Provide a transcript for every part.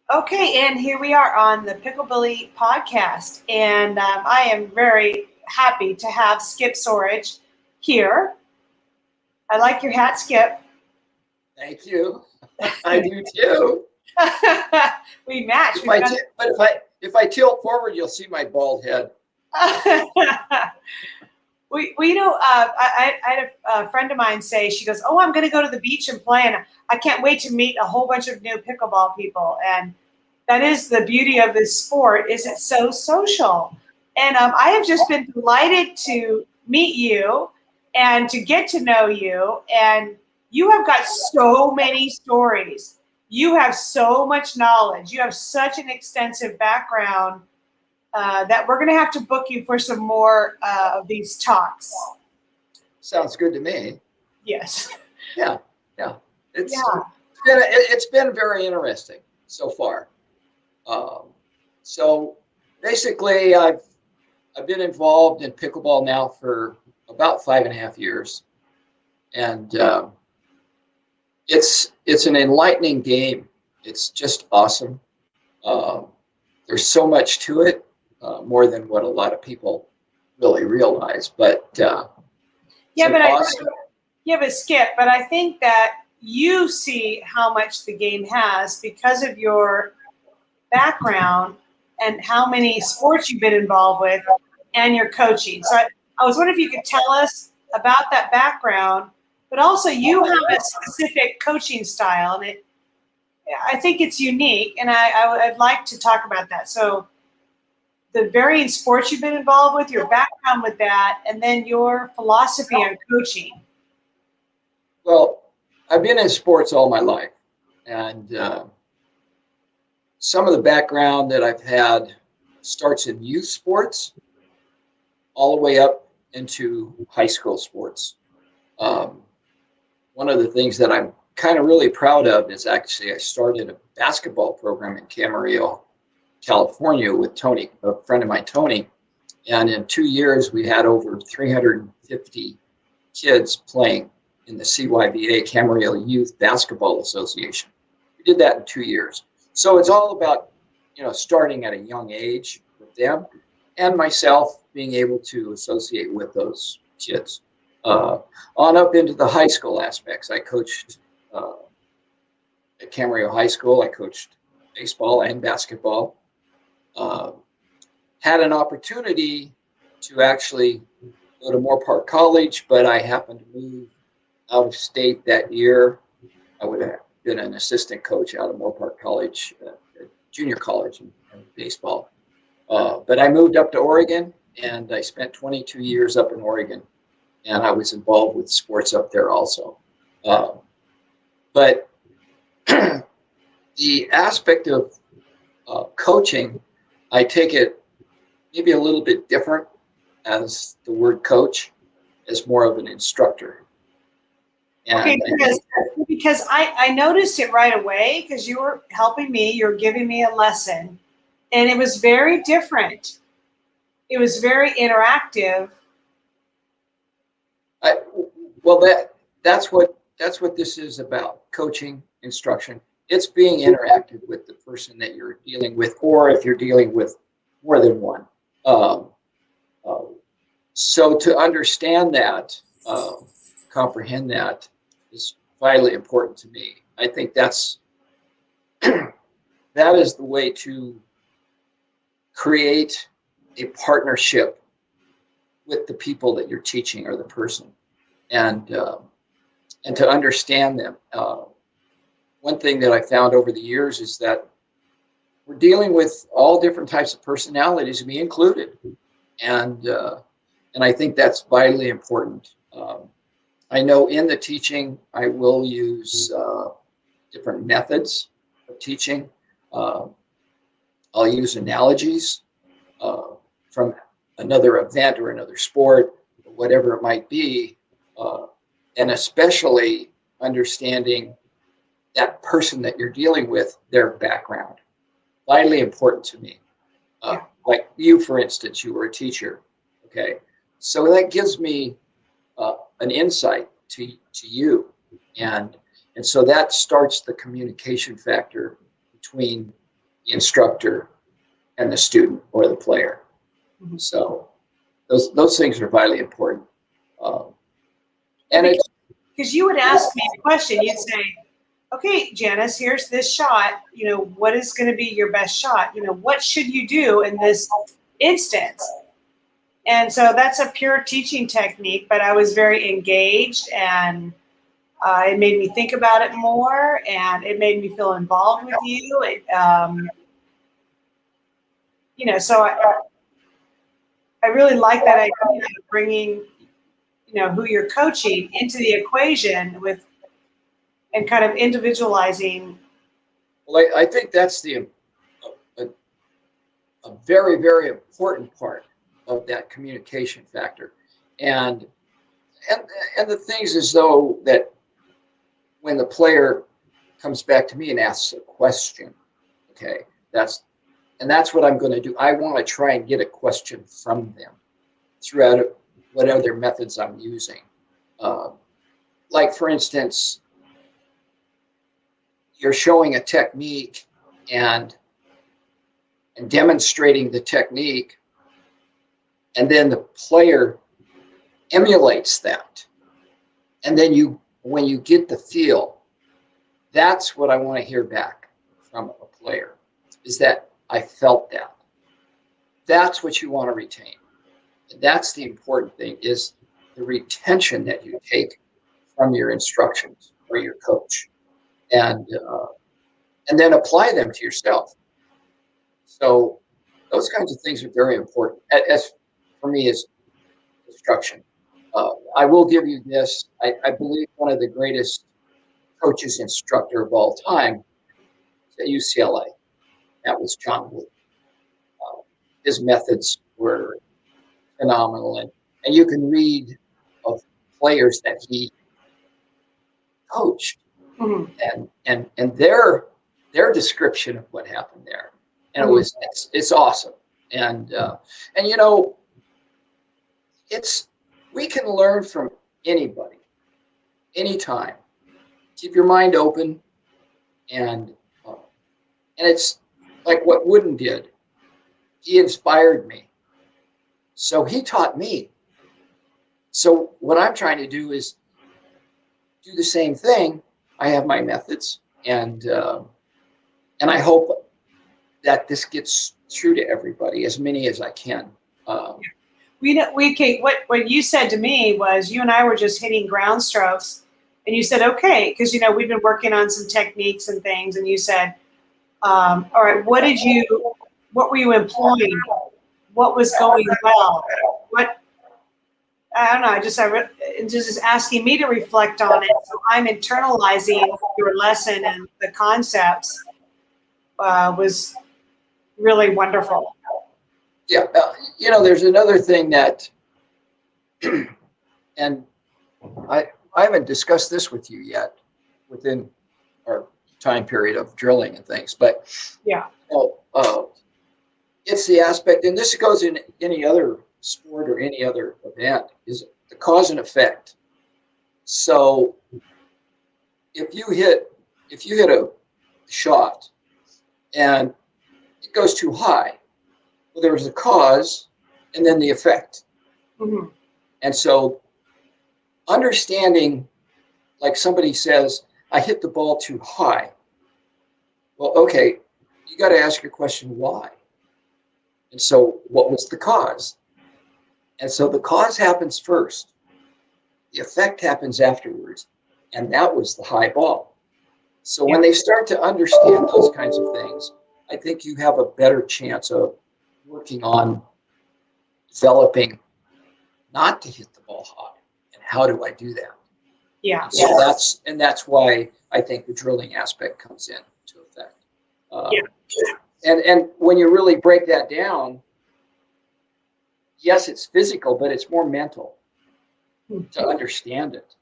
Okay, and here we are on the Pickleball podcast, and I am very happy to have Skip Sorich here. I like your hat, Skip. Thank you. I do too. We match. But if I tilt forward, you'll see my bald head. I had a friend of mine say, she goes, "Oh, I'm going to go to the beach and play, and I can't wait to meet a whole bunch of new pickleball people." And that is the beauty of this sport, is it's so social. And I have just been delighted to meet you and to get to know you. And you have got so many stories. You have so much knowledge. You have such an extensive background that we're going to have to book you for some more of these talks. Sounds good to me. Yes. Yeah. It's been very interesting so far. So basically, I've been involved in pickleball now for about 5.5 years, and it's an enlightening game. It's just awesome. There's so much to it, more than what a lot of people really realize. But but Skip, but I think that you see how much the game has because of your background and how many sports you've been involved with and your coaching. So I was wondering if you could tell us about that background, but also you have a specific coaching style, and I think it's unique, and I'd like to talk about that. So the varying sports you've been involved with, your background with that, and then your philosophy on coaching. Well, I've been in sports all my life, and some of the background that I've had starts in youth sports all the way up into high school sports. One of the things that I'm kind of really proud of is actually I started a basketball program in Camarillo, California with Tony, a friend of mine, Tony. And in 2 years, we had over 350 kids playing in the CYBA, Camarillo Youth Basketball Association. We did that in 2 years. So it's all about, starting at a young age with them and myself being able to associate with those kids. On up into the high school aspects, I coached at Camarillo High School. I coached baseball and basketball. Had an opportunity to actually go to Moore Park College, but I happened to move out of state that year. I would have been an assistant coach out of Moore Park College, junior college in baseball. But I moved up to Oregon, and I spent 22 years up in Oregon, and I was involved with sports up there also. But the aspect of coaching, I take it maybe a little bit different as the word coach, as more of an instructor. And okay, because I noticed it right away because you were helping me, you were giving me a lesson, and it was very different. It was very interactive. That's what this is about, coaching, instruction. It's being interactive with the person that you're dealing with, or if you're dealing with more than one. So to understand that, comprehend that, is vitally important to me. I think that is the way to create a partnership with the people that you're teaching or the person, and to understand them. One thing that I found over the years is that we're dealing with all different types of personalities, me included, and I think that's vitally important. I know in the teaching, I will use different methods of teaching. I'll use analogies from another event or another sport, whatever it might be, and especially understanding that person that you're dealing with, their background. Vitally important to me. Like you, for instance, you were a teacher, okay? So that gives me an insight to you, and so that starts the communication factor between the instructor and the student or the player. Mhm. So those things are vitally important. And it's Because you would ask me a question, you'd say, okay, Janice, here's this shot. What is going to be your best shot? What should you do in this instance? And so that's a pure teaching technique, but I was very engaged, and it made me think about it more, and it made me feel involved with you. So I really like that idea of bringing, who you're coaching into the equation and kind of individualizing. well, I think that's a very, very important part of that communication factor. And and and the things is though that when the player comes back to me and asks a question, okay, that's what I'm going to do. I want to try and get a question from them throughout what other methods I'm using. Uh, like for instance, you're showing a technique and demonstrating the technique, and then the player emulates that. And then when you get the feel, that's what I want to hear back from a player, is that I felt that. That's what you want to retain. And that's the important thing, is the retention that you take from your instructions or your coach, and then apply them to yourself. So those kinds of things are very important. As for me, as instruction, I will give you this. I believe one of the greatest coaches instructor of all time is at UCLA. That was John Wood. His methods were phenomenal, and you can read of players that he coached, Mhm. and their description of what happened there, and it's awesome. And it's we can learn from anybody, anytime. Keep your mind open, and it's like what Wooden did. He inspired me, so he taught me. So what I'm trying to do is do the same thing. I have my methods, and I hope that this gets through to everybody, as many as I can. What you said to me was, you and I were just hitting ground strokes, and you said, okay, because we've been working on some techniques and things, and you said, all right, what were you employing? What was going well? What I don't know. Just asking me to reflect on it. So I'm internalizing your lesson, and the concepts was really wonderful. Yeah, there's another thing that, and I haven't discussed this with you yet within our time period of drilling and things, but Yeah. It's the aspect, and this goes in any other sport or any other event, is the cause and effect. So if you hit a shot and it goes too high, well, there's a cause and then the effect. Mm-hmm. And so understanding, like somebody says, I hit the ball too high. Well, okay, you got to ask your question, why? And so what was the cause? And so the cause happens first. The effect happens afterwards. And that was the high ball. So when they start to understand those kinds of things, I think you have a better chance of working on developing not to hit the ball high. And how do I do that? Yeah. And so that's why I think the drilling aspect comes into effect. And when you really break that down, yes, it's physical, but it's more mental to understand it.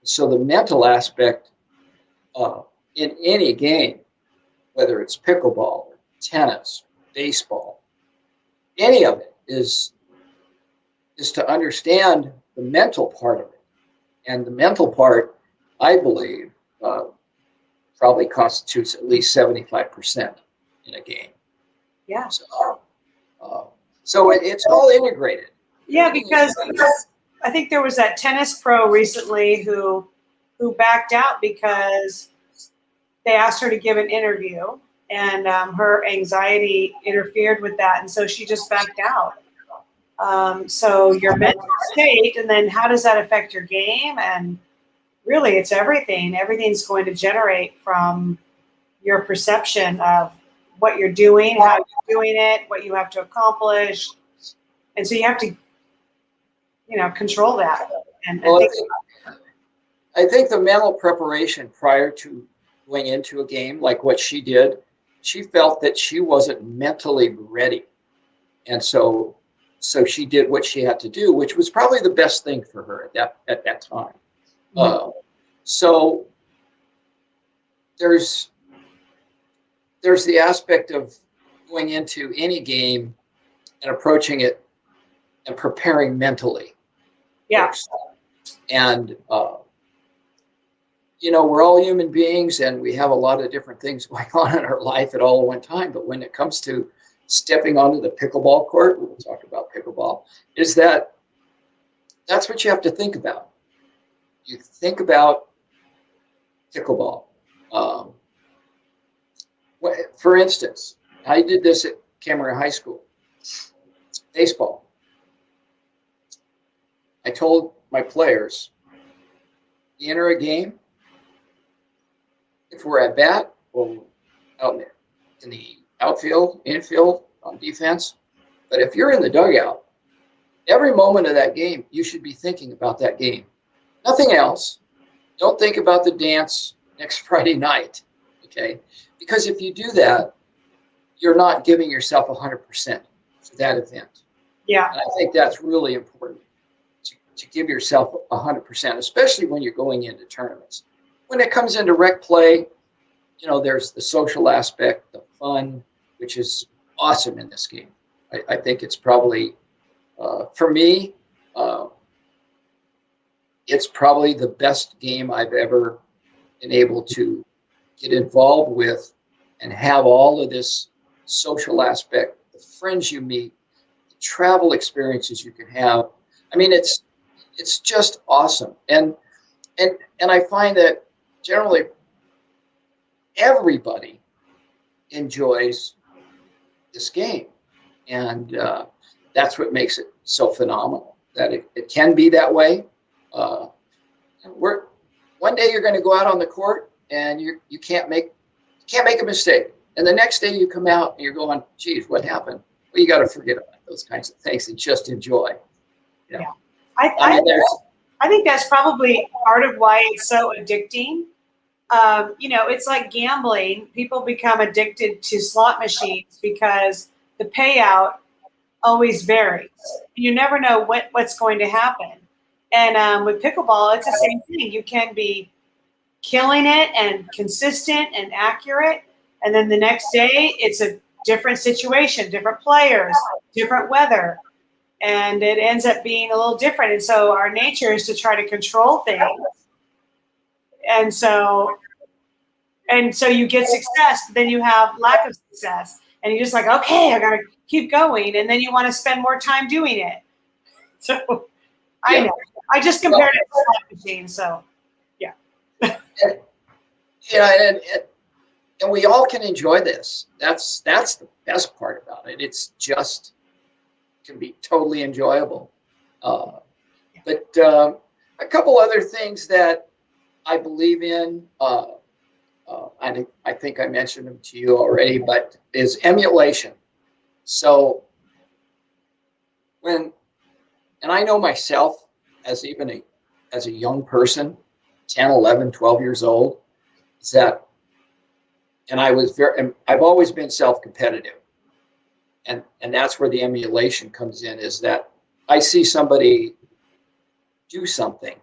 So the mental aspect in any game, whether it's pickleball, or tennis, baseball, any of it is to understand the mental part of it. And the mental part, I believe, probably constitutes at least 75% in a game. Yeah. So it's all integrated. Yeah, because I think there was that tennis pro recently who backed out because they asked her to give an interview, and her anxiety interfered with that, and so she just backed out. So your mental state, and then how does that affect your game? And really, it's everything. Everything's going to generate from your perception of what you're doing, how you're doing it, what you have to accomplish, and so you have to, control that. And Well, think I think the mental preparation prior to going into a game, like what she did, she felt that she wasn't mentally ready. And so she did what she had to do, which was probably the best thing for her at that time. So there's the aspect of going into any game and approaching it and preparing mentally. yeah. First. And we're all human beings, and we have a lot of different things going on in our life at all at one time. But when it comes to stepping onto the pickleball court, we'll talk about pickleball, that's what you have to think about. You think about pickleball. For instance, I did this at Cameron High School. Baseball. I told my players, you enter a game, if we're at bat or out in the outfield, infield, on defense, but if you're in the dugout, every moment of that game, you should be thinking about that game. Nothing else. Don't think about the dance next Friday night, okay? Because if you do that, you're not giving yourself 100% for that event. Yeah. And I think that's really important to give yourself 100%, especially when you're going into tournaments. When it comes into rec play, there's the social aspect, the fun, which is awesome in this game. I think it's probably, for me, it's probably the best game I've ever been able to get involved with and have all of this social aspect, the friends you meet, the travel experiences you can have. I mean, it's just awesome. And I find that generally everybody enjoys this game. And that's what makes it so phenomenal, that it can be that way. One day you're going to go out on the court and you can't make a mistake. And the next day you come out and you're going, geez, what happened? Well, you got to forget about those kinds of things and just enjoy. Yeah. I think that's probably part of why it's so addicting. It's like gambling. People become addicted to slot machines because the payout always varies. You never know what's going to happen. And with pickleball, it's the same thing. You can be killing it and consistent and accurate, and then the next day it's a different situation, different players, different weather, and it ends up being a little different. And so our nature is to try to control things. And so you get success, but then you have lack of success. And you're just like, okay, I got to keep going. And then you want to spend more time doing it. So I know. I just compared it to a slot machine. So, yeah. And we all can enjoy this. That's the best part about it. It's just can be totally enjoyable. But a couple other things that I believe in, I think I mentioned them to you already, but is emulation. So and I know myself as a young person, 10, 11, 12 years old, is that, and I've always been self-competitive. And that's where the emulation comes in, is that I see somebody do something,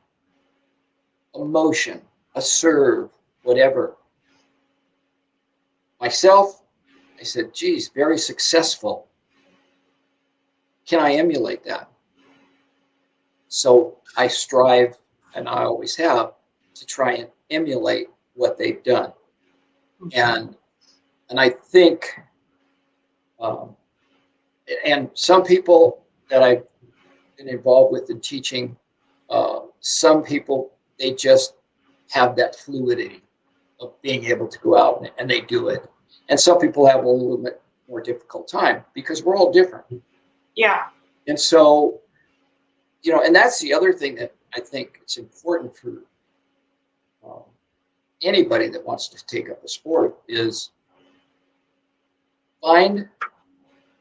a motion, a serve, whatever. Myself, I said, geez, very successful. Can I emulate that? So I strive, and I always have, to try and emulate what they've done. And I think Um, and some people that I've been involved with in teaching, some people, they just have that fluidity of being able to go out and they do it. And some people have a little bit more difficult time because we're all different. Yeah. And so, and that's the other thing that I think it's important for anybody that wants to take up a sport is find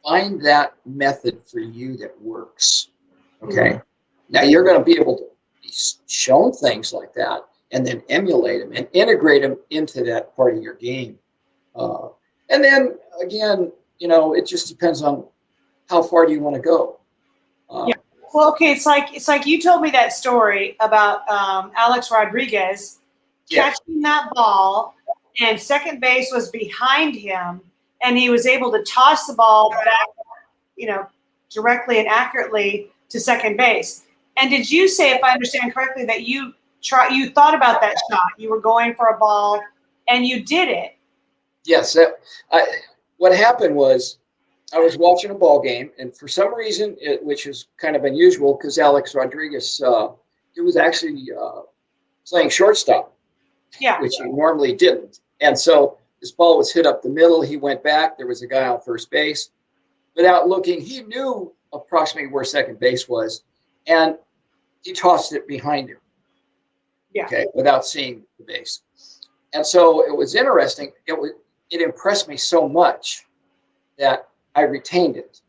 that method for you that works. Okay. Now you're going to be able to be shown things like that and then emulate them and integrate them into that part of your game. And then again, it just depends on how far do you want to go. Yeah. Well, okay. It's like you told me that story about Alex Rodriguez catching that ball, and second base was behind him, and he was able to toss the ball back, directly and accurately to second base. And did you say, if I understand correctly, that you thought about that shot? You were going for a ball, and you did it. Yes. What happened was I was watching a ball game, and for some reason, which is kind of unusual because Alex Rodriguez, he was actually playing shortstop. Yeah. Which he normally didn't. And so this ball was hit up the middle. He went back. There was a guy on first base. Without looking, he knew approximately where second base was, and he tossed it behind him. Yeah. Okay, without seeing the base. And so it was interesting. It impressed me so much that I retained it.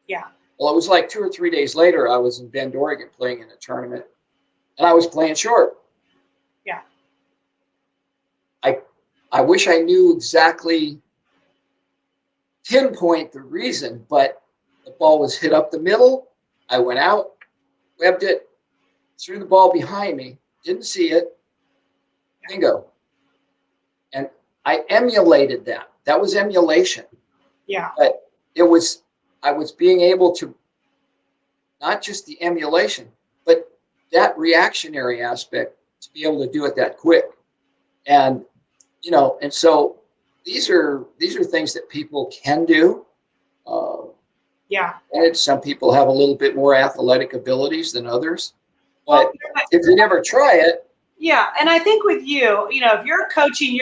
Yeah. Well, it was like 2 or 3 days later, I was in Bend, Oregon playing in a tournament, and I was playing short. Yeah. I wish I knew exactly pinpoint the reason, but the ball was hit up the middle. I went out, webbed it, threw the ball behind me, didn't see it, bingo. And I emulated that. That was emulation. Yeah. But I was being able to, not just the emulation, but that reactionary aspect to be able to do it that quick. And and so these are things that people can do. Yeah. And some people have a little bit more athletic abilities than others. But if you never try it. Yeah, and I think with you, if you're coaching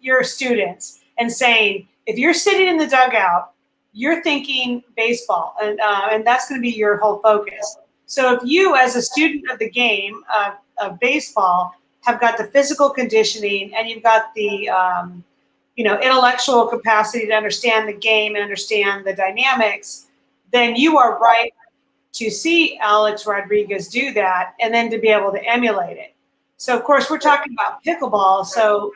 your students and saying, if you're sitting in the dugout, you're thinking baseball, and that's going to be your whole focus. So if you, as a student of the game of baseball, have got the physical conditioning and you've got the intellectual capacity to understand the game and understand the dynamics, then you are right to see Alex Rodriguez do that and then to be able to emulate it. So, of course, we're talking about pickleball. So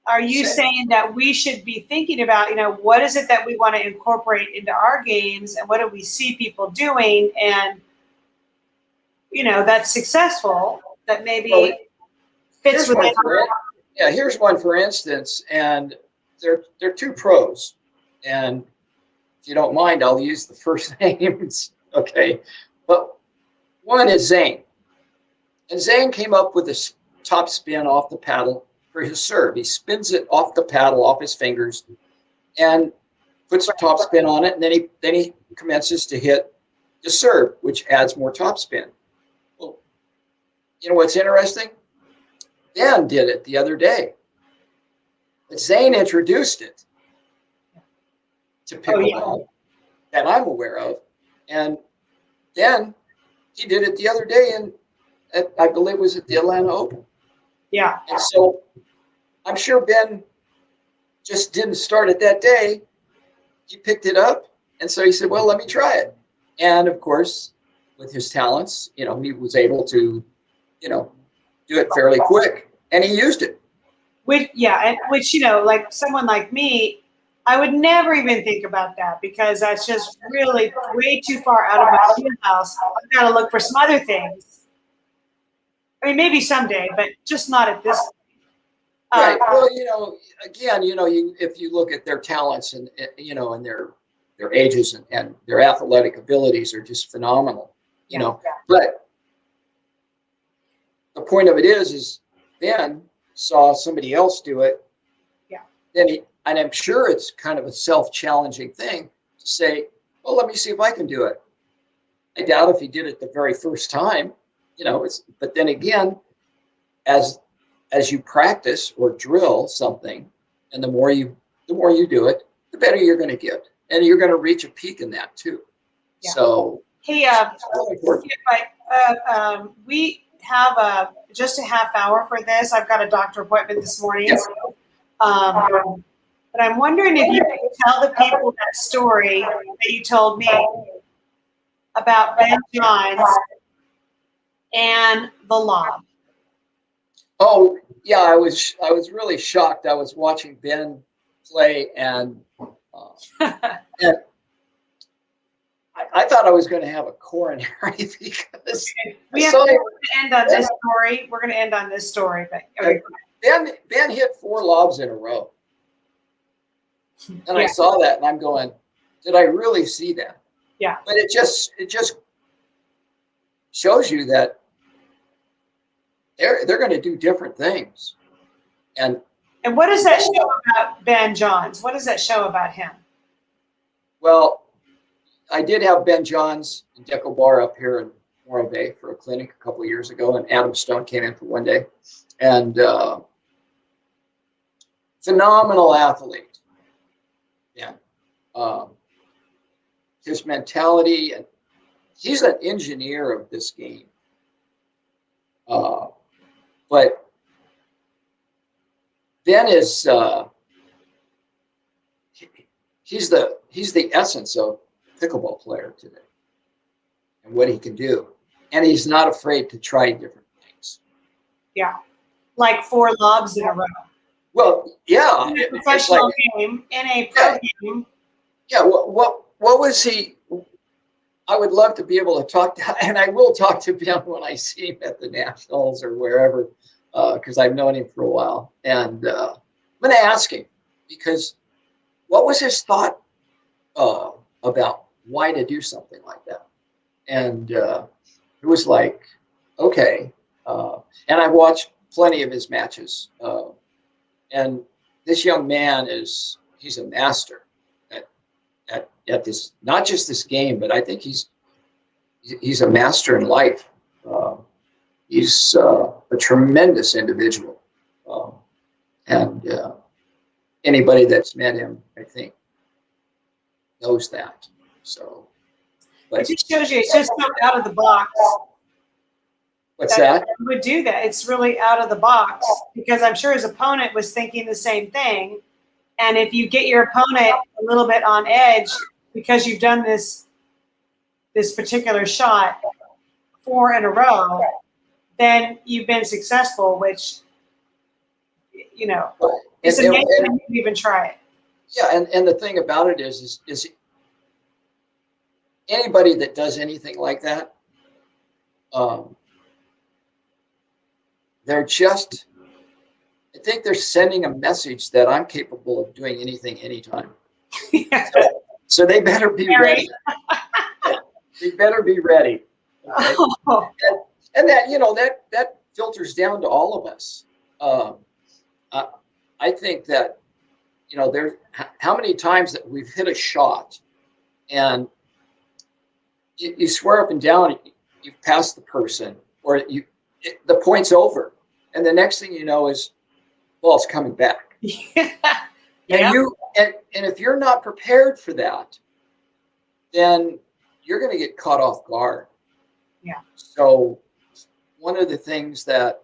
are you saying that we should be thinking about, what is it that we want to incorporate into our games and what do we see people doing and, that's successful, that maybe fits within here's one, for instance, and they're two pros. And if you don't mind, I'll use the first names. Okay. But one is Zane. And Zane came up with a top spin off the paddle for his serve. He spins it off the paddle, off his fingers, and puts a top spin on it. And then he commences to hit the serve, which adds more top spin. Well, you know what's interesting? Ben did it the other day. But Zane introduced it to pickleball that I'm aware of. And then he did it the other day, and I believe it was at the Atlanta Open. Yeah. And so I'm sure Ben just didn't start it that day. He picked it up, and so he said, well, let me try it. And, of course, with his talents, he was able to, do it fairly quick, and he used it. Which, like someone like me, I would never even think about that because that's just really way too far out of my wheelhouse. I've got to look for some other things. I mean, maybe someday, but just not at this point. Right. Well, again, if you look at their talents and and their ages and their athletic abilities are just phenomenal. But the point of it is Ben saw somebody else do it. Yeah. And I'm sure it's kind of a self-challenging thing. to say, well, let me see if I can do it. I doubt if he did it the very first time, but then again, as you practice or drill something, and the more you do it, the better you're going to get, and you're going to reach a peak in that too. Yeah. So hey, we have just a half hour for this. I've got a doctor appointment this morning. Yep. But I'm wondering if you could tell the people that story that you told me about Ben Johns and the lob. Oh yeah, I was really shocked. I was watching Ben play, and and I thought I was going to have a coronary because we have to end on this story. We're going to end on this story, but okay. Ben hit 4 lobs in a row, and I saw that, and I'm going, did I really see that? Yeah. But it just shows you that they're going to do different things. And what does that show about Ben Johns? What does that show about him? Well, I did have Ben Johns and Deco Bar up here in Morro Bay for a clinic a couple of years ago, and Adam Stone came in for one day. And phenomenal athlete. Yeah. His mentality, and he's an engineer of this game. But Ben is he's the essence of pickleball player today and what he can do, and he's not afraid to try different things. Yeah, like 4 lobs in a row. Well, yeah, in a professional game, in a pro game. Yeah, what was he? I would love to be able to talk to, and I will talk to Ben when I see him at the Nationals or wherever, because I've known him for a while. And I'm going to ask him, because what was his thought about why to do something like that? And it was like, okay. And I've watched plenty of his matches. And this young man he's a master at this, not just this game, but I think he's a master in life. He's a tremendous individual. And anybody that's met him, I think, knows that. So, but it just shows you it's just so out of the box. What's that? Would do that. It's really out of the box, because I'm sure his opponent was thinking the same thing. And if you get your opponent a little bit on edge because you've done this particular shot 4 in a row, then you've been successful, which, it's amazing that you even try it. Yeah, and the thing about it is anybody that does anything like that, they're just, I think they're sending a message that I'm capable of doing anything, anytime. Yeah. So they better be ready. They better be ready. Okay? Oh. And that, that filters down to all of us. I think that, there, how many times that we've hit a shot and you swear up and down you've passed the person, or the point's over, and the next thing you know is ball's coming back. Yeah. And if you're not prepared for that, then you're going to get caught off guard. Yeah. So one of the things that,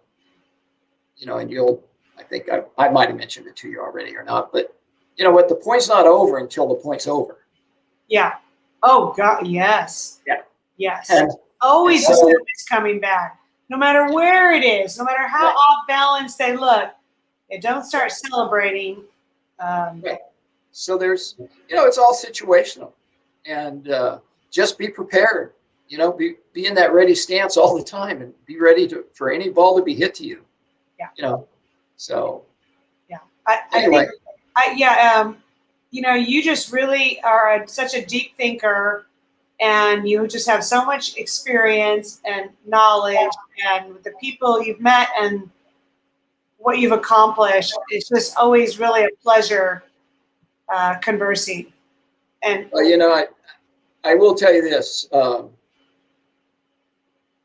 and I think I might have mentioned it to you already or not, but what, the point's not over until the point's over. Yeah. Oh God. Yes. Yeah. Yes. And always so, assume it's coming back, no matter where it is, no matter how off balance they look. They don't start celebrating. Right. So there's, it's all situational, and just be prepared. Be in that ready stance all the time, and be ready for any ball to be hit to you. Yeah. So. Yeah. Anyway. You just really are such a deep thinker, and you just have so much experience and knowledge, and with the people you've met and what you've accomplished. It's just always really a pleasure conversing. And Well, you know, I will tell you this.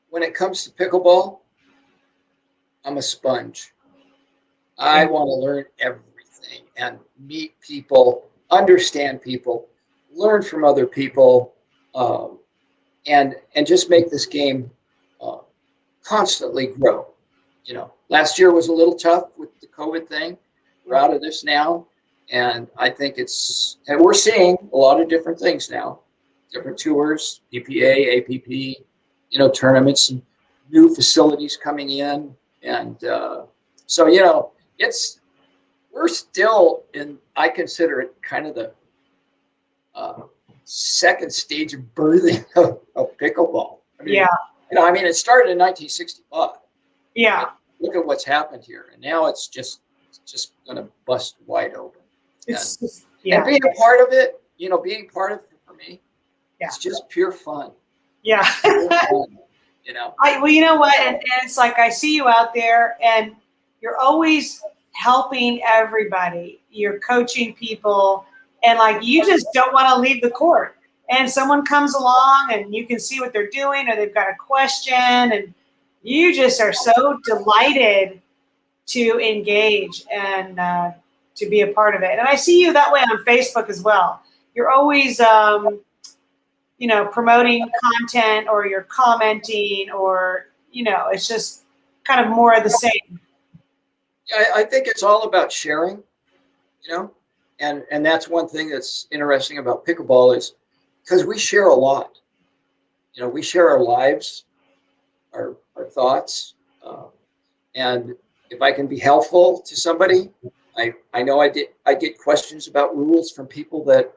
When it comes to pickleball, I'm a sponge. I want to learn everything and meet people, understand people, learn from other people, and just make this game constantly grow. You know, last year was a little tough with the COVID thing. We're out of this now, and I think and we're seeing a lot of different things now, different tours, DPA, APP, you know, tournaments and new facilities coming in, and so you know, we're still in. I consider it kind of the second stage of birthing of pickleball. I mean, yeah, you know, I mean, it started in 1965. yeah, Look at what's happened here, and now it's just going to bust wide open. it's And, just, yeah, and being a part of it, you know, being part of it for me, Yeah. it's just pure fun. yeah. Pure fun, you know. Well, you know what? And it's like I see you out there, and you're always helping everybody. You're coaching people, and like you just don't want to leave the court. And someone comes along, and you can see what they're doing, or they've got a question, and you just are so delighted to engage and to be a part of it. And I see you that way on Facebook as well. You're always you know, promoting content, or you're commenting, or, you know, it's just kind of more of the same. Yeah, I think it's all about sharing, you know, and that's one thing that's interesting about pickleball is because we share a lot. You know, we share our lives, our thoughts, and if I can be helpful to somebody, I know I get questions about rules from people that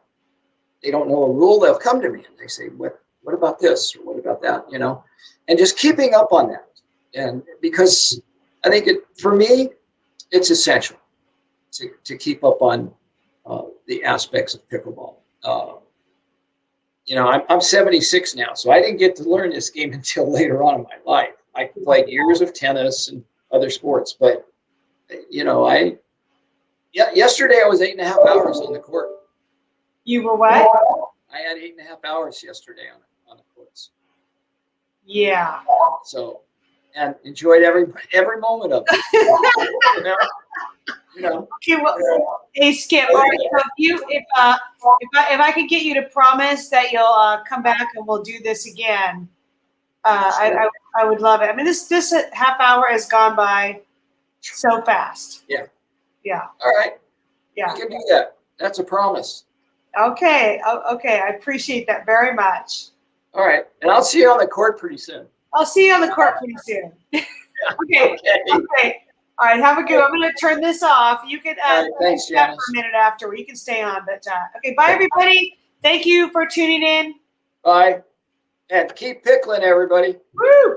they don't know a rule. They'll come to me and they say, what about this, or what about that, you know, and just keeping up on that. And because I think for me, it's essential to keep up on the aspects of pickleball. You know, I'm 76 now, so I didn't get to learn this game until later on in my life. I played years of tennis and other sports, but you know, yesterday I was 8.5 hours on the court. You were what? I had 8.5 hours yesterday on the courts. Yeah. So, and enjoyed every moment of it. You know. Okay, well, hey Skip, all right, so if I could get you to promise that you'll come back and we'll do this again, I would love it. I mean, this half hour has gone by so fast. Yeah. Yeah. All right. Yeah. We can do that. That's a promise. Okay. Okay. I appreciate that very much. All right. And I'll see you on the court pretty soon. I'll see you on the court pretty soon. Okay. Okay. All right. Have a good. I'm going to turn this off. You can thanks, chat Janice. for a minute after. You can stay on, but okay. Bye, everybody. Thank you for tuning in. Bye. And keep pickling, everybody. Woo!